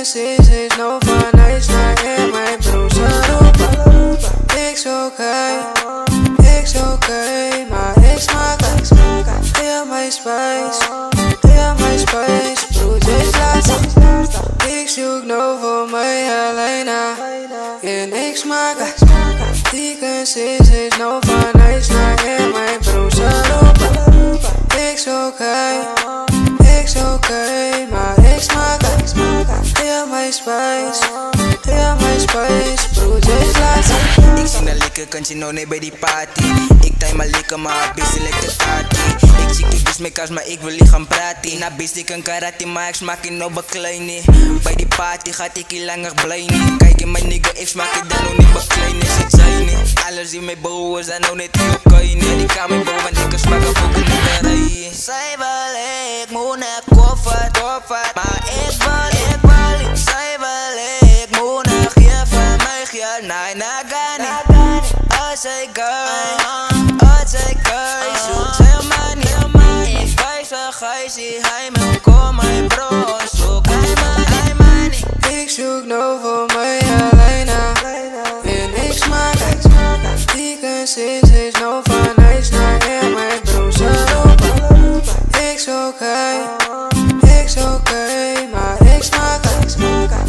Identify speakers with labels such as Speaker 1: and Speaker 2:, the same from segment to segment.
Speaker 1: sinds is nog van huis naar in mijn broers roepen. Ik is oké, maar ik smaak heel mijn spijs, broertjes laatst. Ik zoek nog voor mij alleen en ik smaak die sinds is nog van huis naar in mijn broers roepen. Ik is oké, maar ik smaak heel mijn spijs, broertjes laatst.
Speaker 2: Ik zie naar likken, kan je nou nee bij die party. Ik time maar likken, maar busy lijkt de party. Ik zie kiekjes met kas, maar ik wil niet gaan praten. Na busy kan karate, maar ik smaak in op kleine. Bij die party gaat ik hier langer blij niet. Kijk in mijn nigga, ik smaak het dan nog niet beklein. Is het zijn niet, alles in mijn broers en nog niet heel klein. Die kan mijn boven, want ik smaak op ook niet meer rijden. Zij wel, ik moet naar koffer, maar ik wil niet. Zij wel, ik moet naar geven, mij geven, naar Ghani. Als ik zoek zijn money. Ik wijs wel gijzie, hij me kom mijn bro, zoek hij money.
Speaker 1: Ik zoek nou voor mij alleen en ik smaak die sinds is nog van huis naar in mijn broers roepen. Ik is oké, maar ik smaak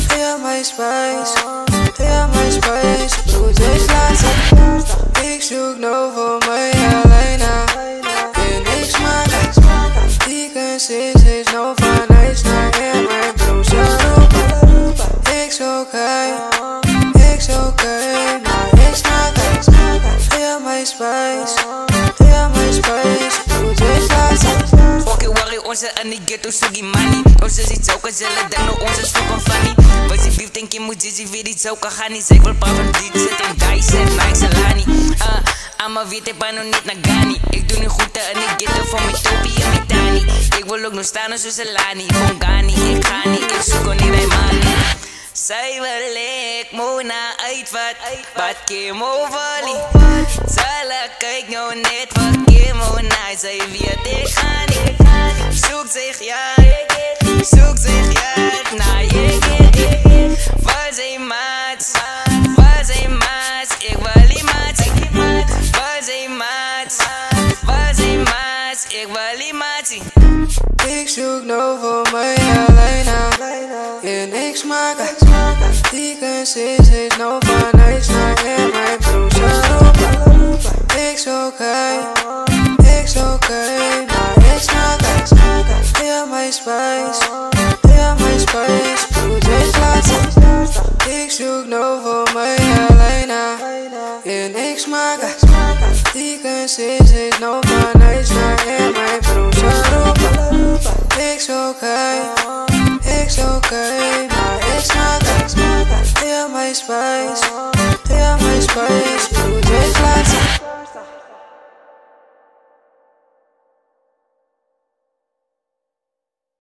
Speaker 1: heel mijn spijs, broertjes laatst. Ik zoek nou voor mij alleen en ik smaak die sinds is nog van huis naar in mijn broers roepen. Ik is oké, maar ik smaak heel mijn spijs, broertjes laatst.
Speaker 2: Oké, worry, onze en die ghetto sugi money. Onze ziet zo gezellig, dan nog onze zoeken funny. Was je beef, denk je moet je weer iets zo kan gaan niet. Zeg wel pa van dit zit en die zet, Nike Salani. Ama weet ik nog niet naar Ghani. Ik doe nu goed en ik ghetto van mijn topie en mijn tani. Ik wil ook nog staan als Salani. Van Ghani, ik ga niet, ik zoek ook niet bij money. Zij wil ik moet naar wat Kim overlie. Zala kijk nou net wat Kim naar, zij weet ik ga niet. Zoek zich ja, naar je waar zijn maats, ik wil die maats. Waar zijn maats, ik wil die maats.
Speaker 1: Ik zoek nou voor mij alleen en ik smaak die sinds is nog van huis naar in mijn broers roepen. Ik is oké, maar ik smaak heel mijn spijs, broertjes laatst. Ik zoek nou voor mij alleen en ik smaak die sinds is nog van huis naar in mijn broers roepen. Ik is oké,